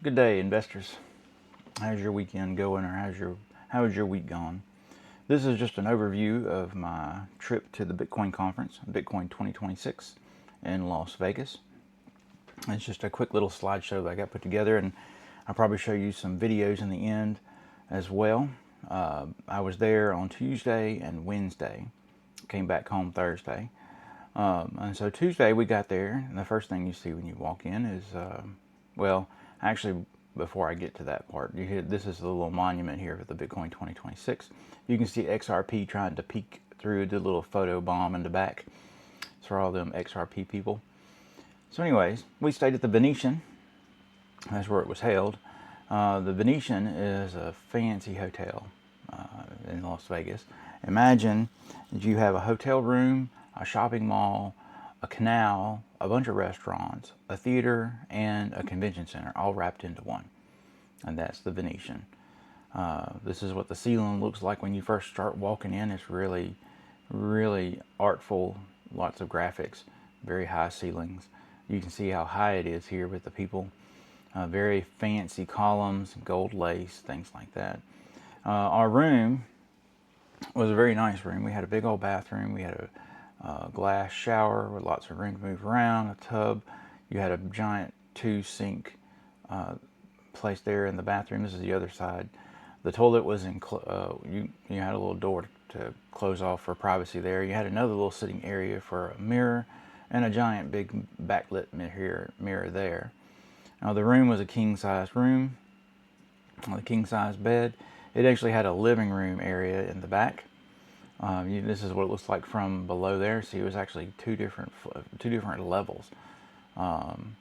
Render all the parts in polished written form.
Good day, investors. How's your weekend going, or how's your week gone? This is just an overview of my trip to the Bitcoin conference, Bitcoin 2026 in Las Vegas. It's just a quick little slideshow that I got put together, and I'll probably show you some videos in the end as well. I was there on Tuesday and Wednesday. Came back home Thursday. And so Tuesday we got there, and the first thing you see when you walk in is, well, actually, before I get to that part, this is the little monument here for the Bitcoin 2026. You can see XRP trying to peek through the little photo bomb in the back. It's for all them XRP people. So anyways, we stayed at the Venetian. That's where it was held. The Venetian is a fancy hotel in Las Vegas. Imagine that you have a hotel room, a shopping mall, a canal, a bunch of restaurants, a theater, and a convention center, all wrapped into one. And that's the Venetian. This is what the ceiling looks like when you first start walking in. It's really, really artful, lots of graphics, very high ceilings. You can see how high it is here with the people. Very fancy columns, gold lace, things like that. Our room was a very nice room. We had a big old bathroom. We had a glass shower with lots of room to move around, a tub. You had a giant two-sink place there in the bathroom. This is the other side. The toilet was in, you had a little door to close off for privacy there. You had another little sitting area for a mirror and a giant big backlit mirror there. Now the room was a king-size room, with a king-size bed. It actually had a living room area in the back. This is what it looks like from below there. See, it was actually two different levels, and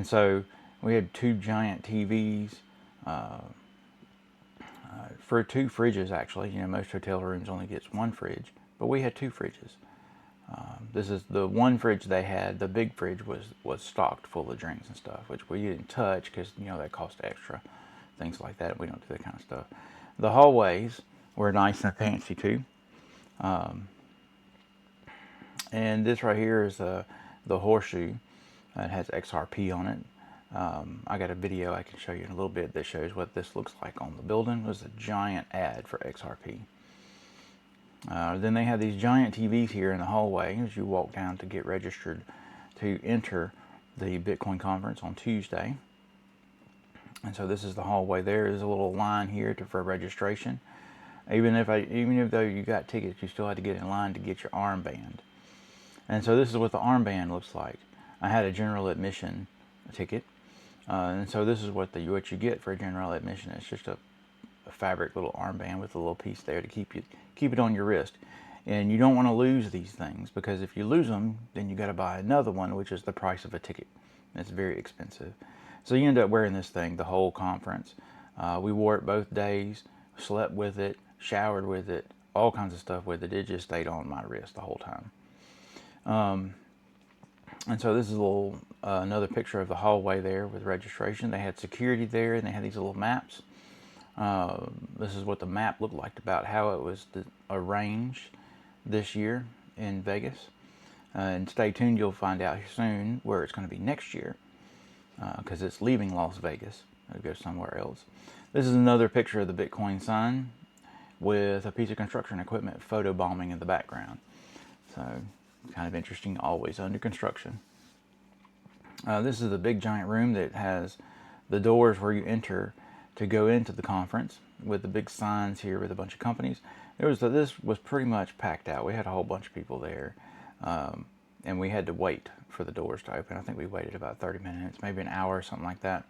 so we had two giant TVs for two fridges. Actually, most hotel rooms only gets one fridge, but we had two fridges. This is the one fridge they had. The big fridge was stocked full of drinks and stuff, which we didn't touch because that cost extra. Things like that. We don't do that kind of stuff. The hallways were nice and fancy too. And this right here is the horseshoe. It has XRP on it. I got a video I can show you in a little bit that shows what this looks like on the building. It was a giant ad for XRP. Then they have these giant TVs here in the hallway as you walk down to get registered to enter the Bitcoin conference on Tuesday. And so this is the hallway there. There's a little line here for registration. Even though you got tickets, you still had to get in line to get your armband. And so this is what the armband looks like. I had a general admission ticket, and so this is what you get for a general admission. It's just a fabric little armband with a little piece there to keep it on your wrist. And you don't want to lose these things, because if you lose them, then you got to buy another one, which is the price of a ticket. It's very expensive. So you end up wearing this thing the whole conference. We wore it both days, slept with it, showered with it, all kinds of stuff with it. It just stayed on my wrist the whole time. And so this is a little another picture of the hallway there with registration. They had security there, and they had these little maps. This is what the map looked like about how it was arranged this year in Vegas. And stay tuned, you'll find out soon where it's going to be next year, because it's leaving Las Vegas. It'll go somewhere else. This is another picture of the Bitcoin sign with a piece of construction equipment photobombing in the background. So kind of interesting, always under construction. This is the big giant room that has the doors where you enter to go into the conference, with the big signs here with a bunch of companies. This was pretty much packed out. We had a whole bunch of people there, and we had to wait for the doors to open. I think we waited about 30 minutes, maybe an hour or something like that.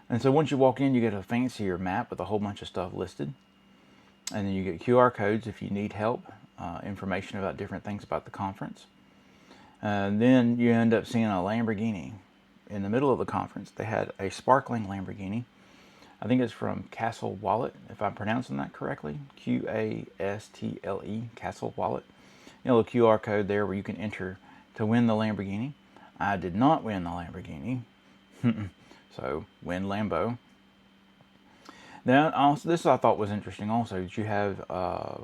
And so once you walk in, you get a fancier map with a whole bunch of stuff listed. And then you get QR codes if you need help, information about different things about the conference. And then you end up seeing a Lamborghini in the middle of the conference. They had a sparkling Lamborghini. I think it's from Castle Wallet, if I'm pronouncing that correctly. Qastle, Castle Wallet. A little QR code there where you can enter to win the Lamborghini. I did not win the Lamborghini. So, win Lambo. Now, also, this I thought was interesting also, that you have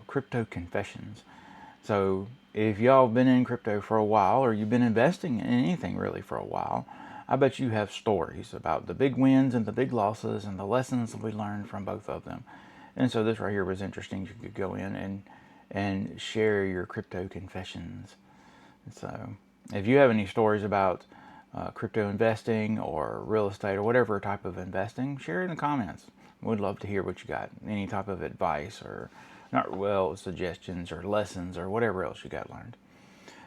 crypto confessions. So, if y'all been in crypto for a while, or you've been investing in anything really for a while, I bet you have stories about the big wins and the big losses and the lessons that we learned from both of them. And so this right here was interesting. You could go in and share your crypto confessions. So if you have any stories about crypto investing or real estate or whatever type of investing, share it in the comments. We'd love to hear what you got. Any type of advice or suggestions or lessons or whatever else you got learned.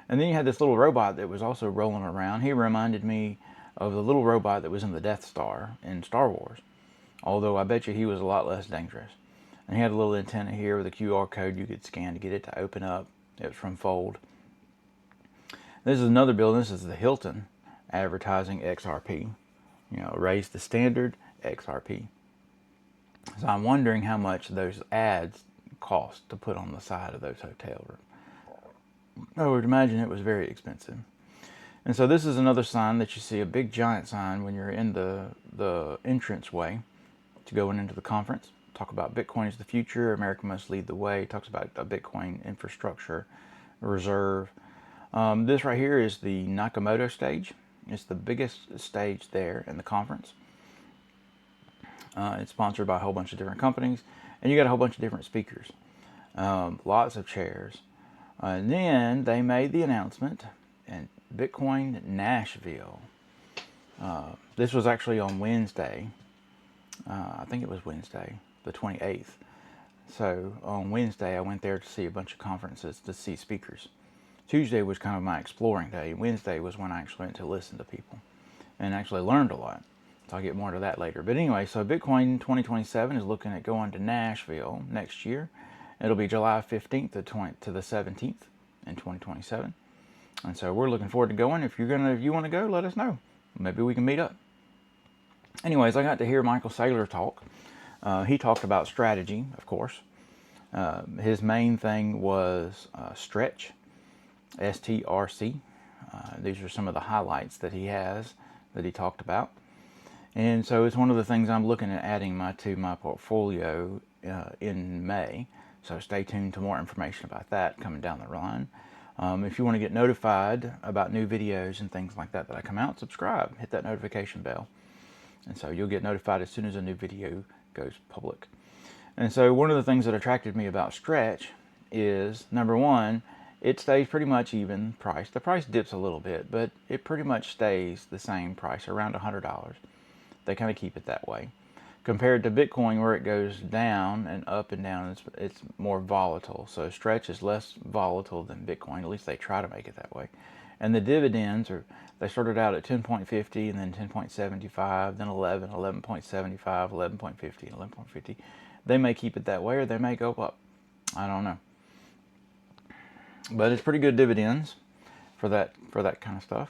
And then you had this little robot that was also rolling around. He reminded me of the little robot that was in the Death Star in Star Wars. Although I bet you he was a lot less dangerous. And he had a little antenna here with a QR code you could scan to get it to open up. It was from Fold. This is another building. This is the Hilton advertising XRP. You know, raise the standard, XRP. So I'm wondering how much those ads cost to put on the side of those hotel rooms. I would imagine it was very expensive. And so this is another sign that you see, a big giant sign when you're in the entrance way to going into the conference. Talk about Bitcoin is the future, America must lead the way. Talks about a Bitcoin infrastructure reserve. This right here is the Nakamoto stage. It's the biggest stage there in the conference. It's sponsored by a whole bunch of different companies, and you got a whole bunch of different speakers. Lots of chairs. And then they made the announcement, and Bitcoin Nashville. This was actually on Wednesday. I think it was Wednesday, the 28th. So on Wednesday, I went there to see a bunch of conferences to see speakers. Tuesday was kind of my exploring day. Wednesday was when I actually went to listen to people and actually learned a lot. So I'll get more to that later. But anyway, so Bitcoin 2027 is looking at going to Nashville next year. It'll be July 15th to the 17th in 2027. And so we're looking forward to going. If you want to go, let us know. Maybe we can meet up. Anyways, I got to hear Michael Saylor talk. He talked about strategy, of course. His main thing was stretch, STRC. These are some of the highlights that he has that he talked about. And so it's one of the things I'm looking at adding to my portfolio in May. So stay tuned to more information about that coming down the line. If you want to get notified about new videos and things like that I come out, subscribe. Hit that notification bell. And so you'll get notified as soon as a new video goes public. And so one of the things that attracted me about Stretch is, number one, it stays pretty much even price. The price dips a little bit, but it pretty much stays the same price, around $100. They kind of keep it that way. Compared to Bitcoin, where it goes down and up and down, it's more volatile. So Stretch is less volatile than Bitcoin. At least they try to make it that way. And the dividends they started out at 10.50 and then 10.75, then 11, 11.75, 11.50, and 11.50. They may keep it that way, or they may go up. I don't know. But it's pretty good dividends for that kind of stuff.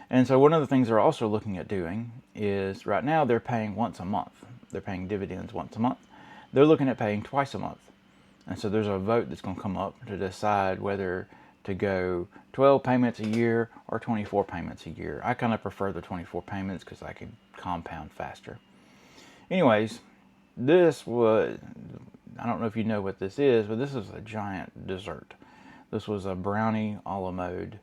And so one of the things they're also looking at doing is, right now they're paying once a month. They're paying dividends once a month. They're looking at paying twice a month. And so there's a vote that's going to come up to decide whether to go 12 payments a year or 24 payments a year. I kind of prefer the 24 payments because I can compound faster. Anyways, this was, I don't know if you know what this is, but this is a giant dessert. This was a brownie a la mode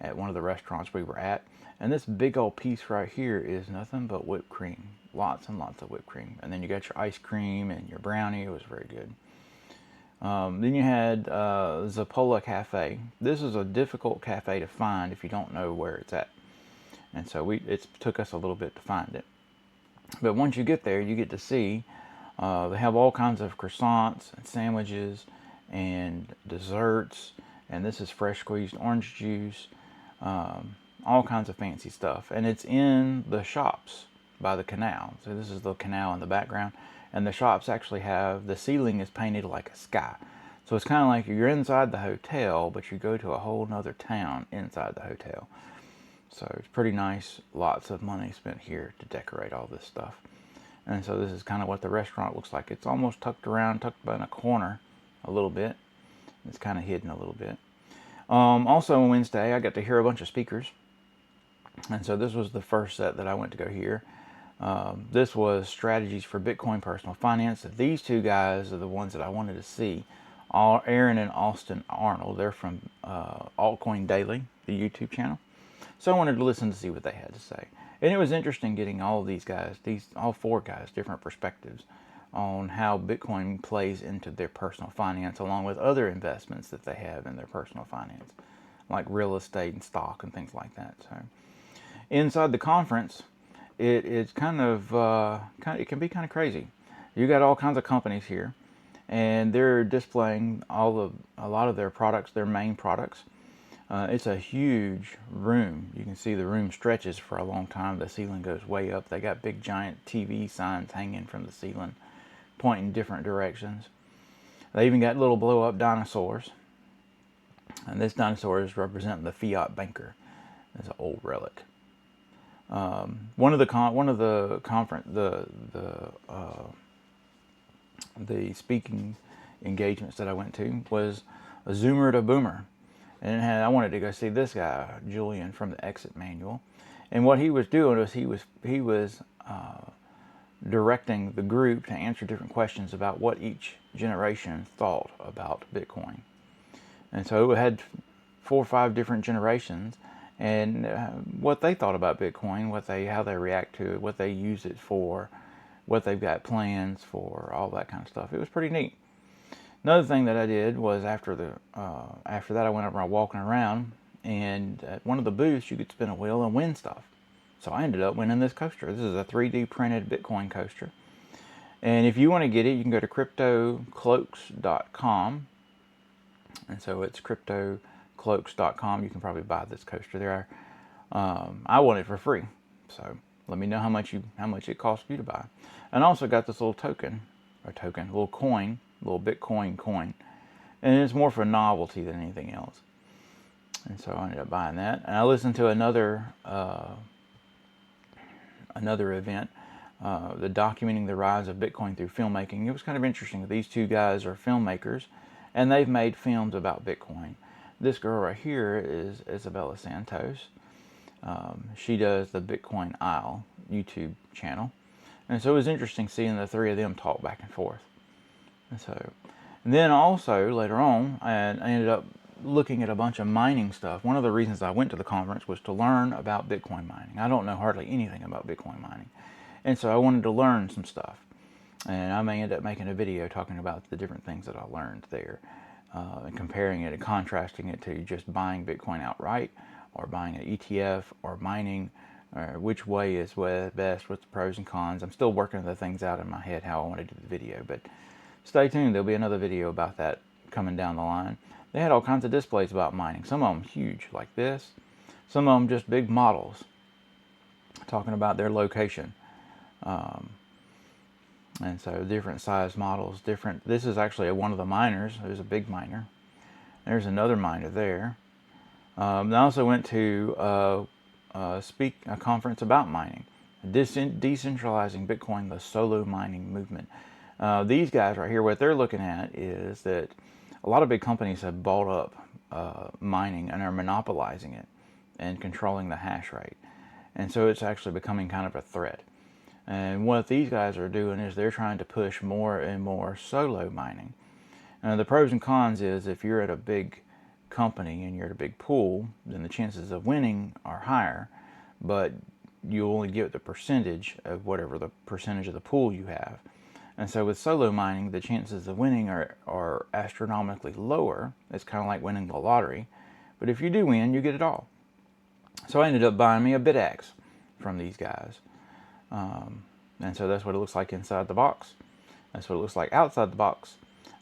at one of the restaurants we were at. And this big old piece right here is nothing but whipped cream. Lots and lots of whipped cream. And then you got your ice cream and your brownie. It was very good. Then you had Zappola Cafe. This is a difficult cafe to find if you don't know where it's at. And so it took us a little bit to find it. But once you get there, you get to see they have all kinds of croissants and sandwiches and desserts. And this is fresh squeezed orange juice. All kinds of fancy stuff. And it's in the shops by the canal. So this is the canal in the background. And the shops actually have, the ceiling is painted like a sky. So it's kind of like you're inside the hotel, but you go to a whole nother town inside the hotel. So it's pretty nice. Lots of money spent here to decorate all this stuff. And so this is kind of what the restaurant looks like. It's almost tucked in a corner a little bit. It's kind of hidden a little bit. Also on Wednesday, I got to hear a bunch of speakers. And so this was the first set that I went to go hear. This was Strategies for Bitcoin Personal Finance. These two guys are the ones that I wanted to see. Aaron and Austin Arnold. They're from Altcoin Daily, the YouTube channel. So I wanted to listen to see what they had to say. And it was interesting getting all of these guys, all 4 guys, different perspectives on how Bitcoin plays into their personal finance, along with other investments that they have in their personal finance, like real estate and stock and things like that. So inside the conference, it's it can be kind of crazy. You got all kinds of companies here, and they're displaying a lot of their products, their main products. It's a huge room. You can see the room stretches for a long time. The ceiling goes way up. They got big giant TV signs hanging from the ceiling, pointing different directions. They even got little blow up dinosaurs. And this dinosaur is representing the Fiat banker. It's an old relic. One of the speaking engagements that I went to was a Zoomer to Boomer. And I wanted to go see this guy, Julian, from the Exit Manual. And what he was doing was he was directing the group to answer different questions about what each generation thought about Bitcoin. And so it had 4 or 5 different generations, and what they thought about Bitcoin, how they react to it, what they use it for, what they've got plans for, all that kind of stuff. It was pretty neat. Another thing that I did was after that I went around walking around, and at one of the booths you could spin a wheel and win stuff. So I ended up winning this coaster. This is a 3D printed Bitcoin coaster. And if you want to get it, you can go to cryptocloaks.com. And so it's cryptocloaks.com. You can probably buy this coaster there. I want it for free. So let me know how much it costs you to buy. And I also got this little little coin, little Bitcoin coin. And it's more for novelty than anything else. And so I ended up buying that. And I listened to another event, the documenting the rise of Bitcoin through filmmaking. It was kind of interesting. These 2 guys are filmmakers, and they've made films about Bitcoin. This girl right here is Isabella Santos. She does the Bitcoin Isle YouTube channel. And so it was interesting seeing the 3 of them talk back and forth. And then also later on, I ended up looking at a bunch of mining stuff. One of the reasons I went to the conference was to learn about Bitcoin mining. I don't know hardly anything about Bitcoin mining. And so I wanted to learn some stuff. And I may end up making a video talking about the different things that I learned there, and comparing it and contrasting it to just buying Bitcoin outright, or buying an ETF, or mining, or which way is best, what's the pros and cons. I'm still working the things out in my head, how I want to do the video, but stay tuned. There'll be another video about that coming down the line. They had all kinds of displays about mining. Some of them huge, like this. Some of them just big models, talking about their location. And so different size models, this is actually one of the miners. There's a big miner. There's another miner there. I also went to a conference about mining, decentralizing Bitcoin, the solo mining movement. These guys right here, what they're looking at is that a lot of big companies have bought up mining and are monopolizing it and controlling the hash rate. And so it's actually becoming kind of a threat. And what these guys are doing is they're trying to push more and more solo mining. The pros and cons is if you're at a big company and you're at a big pool, then the chances of winning are higher, but you only get the percentage of whatever the percentage of the pool you have. And so with solo mining, the chances of winning are astronomically lower. It's kind of like winning the lottery. But if you do win, you get it all. So I ended up buying me a BitAxe from these guys. And so that's what it looks like inside the box. That's what it looks like outside the box.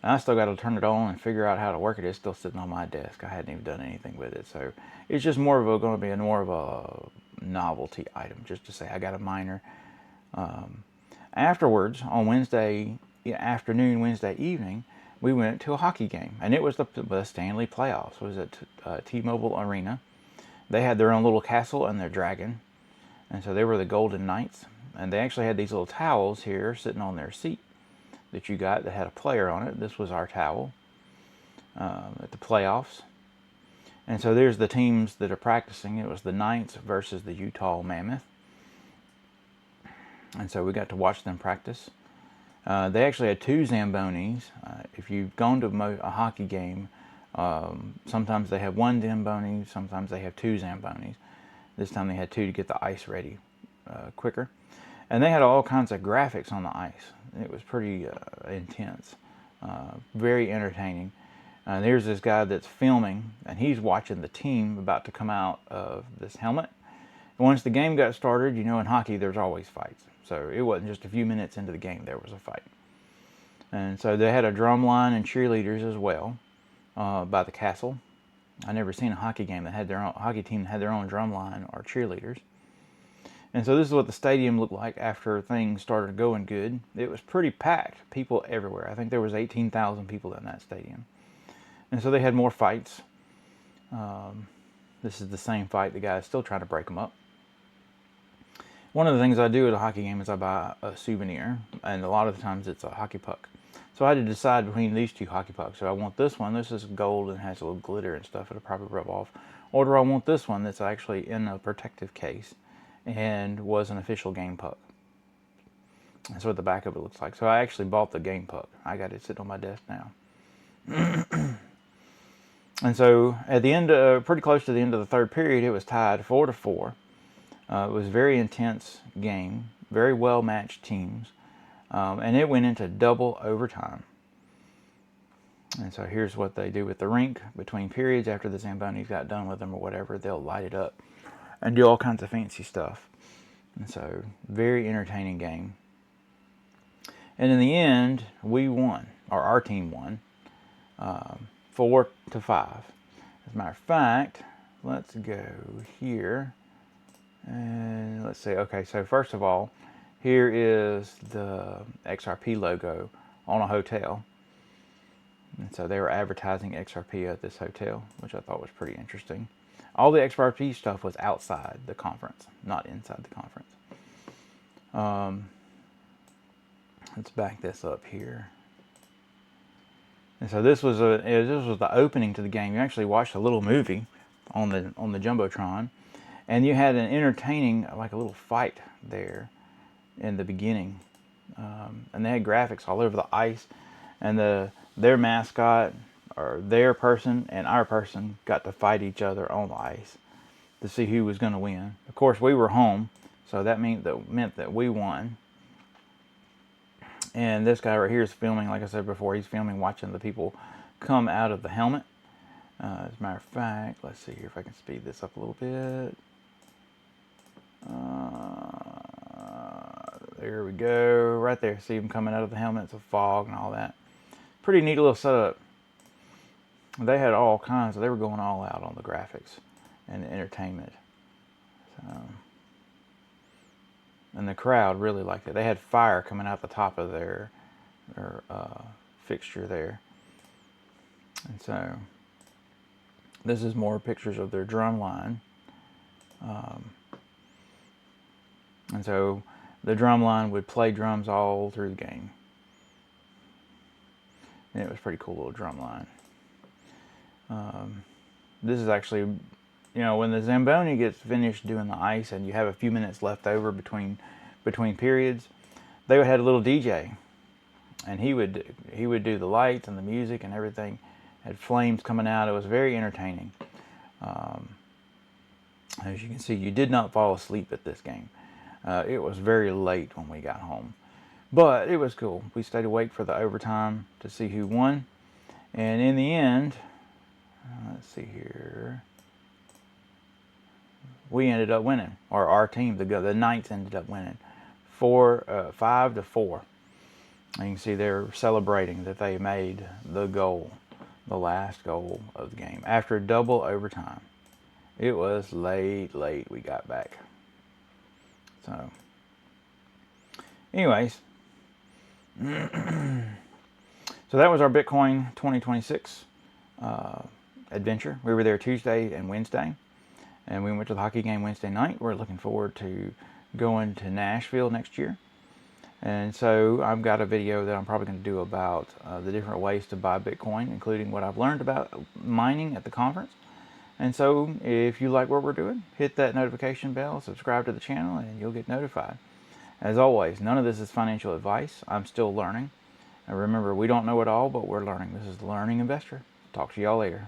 And I still got to turn it on and figure out how to work it. It's still sitting on my desk. I hadn't even done anything with it. So it's just going to be more of a novelty item, just to say I got a miner. Afterwards, on Wednesday afternoon, Wednesday evening, we went to a hockey game. And it was the Stanley playoffs. It was at T-Mobile Arena. They had their own little castle and their dragon. And so they were the Golden Knights. And they actually had these little towels here sitting on their seat that you got that had a player on it. This was our towel at the playoffs. And so there's the teams that are practicing. It was the Knights versus the Utah Mammoth. And so we got to watch them practice. They actually had 2 Zambonis. If you've gone to a hockey game, sometimes they have 1 Zamboni, sometimes they have 2 Zambonis. This time they had 2 to get the ice ready quicker. And they had all kinds of graphics on the ice. It was pretty intense, very entertaining. And there's this guy that's filming, and he's watching the team about to come out of this helmet. And once the game got started, you know, in hockey there's always fights. So it wasn't just a few minutes into the game there was a fight. And so they had a drum line and cheerleaders as well by the castle. I never seen a hockey game that had their own hockey team that had their own drum line or cheerleaders. And so this is what the stadium looked like after things started going good. It was pretty packed, people everywhere. I think there was 18,000 people in that stadium. And so they had more fights. This is the same fight. The guy is still trying to break them up. One of the things I do at a hockey game is I buy a souvenir, and a lot of the times it's a hockey puck. So I had to decide between these 2 hockey pucks. So I want this one. This is gold and has a little glitter and stuff. It'll probably rub off. Or do I want this one that's actually in a protective case and was an official game puck? That's what the back of it looks like. So I actually bought the game puck. I got it sitting on my desk now. And so at the end, pretty close to the end of the 3rd period, it was tied 4-4. It was a very intense game, very well matched teams, and it went into double overtime. And so here's what they do with the rink between periods after the Zambonis got done with them or whatever. They'll light it up and do all kinds of fancy stuff. And so very entertaining game. And in the end, we won, or our team won, 4-5. As a matter of fact, let's go here. And let's see, okay, so first of all, here is the XRP logo on a hotel. And so they were advertising XRP at this hotel, which I thought was pretty interesting. All the XRP stuff was outside the conference, not inside the conference. Let's back this up here. And so this was the opening to the game. You actually watched a little movie on the Jumbotron. And you had an entertaining, like a little fight there in the beginning. And they had graphics all over the ice. And their mascot, or their person and our person, got to fight each other on the ice to see who was going to win. Of course, we were home, so that meant that we won. And this guy right here is filming, like I said before, he's filming watching the people come out of the helmet. As a matter of fact, let's see here if I can speed this up a little bit. There we go, right there. See them coming out of the helmet. It's a fog and all that. Pretty neat little setup. They had all kinds. They were going all out on the graphics and the entertainment. And the crowd really liked it. They had fire coming out the top of their fixture there. And so this is more pictures of their drum line. And so the drum line would play drums all through the game. And it was a pretty cool little drum line. This is actually, you know, when the Zamboni gets finished doing the ice and you have a few minutes left over between periods, they would have a little DJ. And he would do the lights and the music and everything. Had flames coming out. It was very entertaining. As you can see, you did not fall asleep at this game. It was very late when we got home. But it was cool. We stayed awake for the overtime to see who won. And in the end, let's see here, we ended up winning. Or our team, the Knights, ended up winning 5-4. And you can see they're celebrating that they made the goal, the last goal of the game. After double overtime. It was late we got back. So, anyways, so that was our Bitcoin 2026 adventure. We were there Tuesday and Wednesday, and we went to the hockey game Wednesday night. We're looking forward to going to Nashville next year. And so I've got a video that I'm probably going to do about the different ways to buy Bitcoin, including what I've learned about mining at the conference. And so if you like what we're doing, hit that notification bell, subscribe to the channel, and you'll get notified. As always, none of this is financial advice. I'm still learning. And remember, we don't know it all, but we're learning. This is the Learning Investor. Talk to y'all later.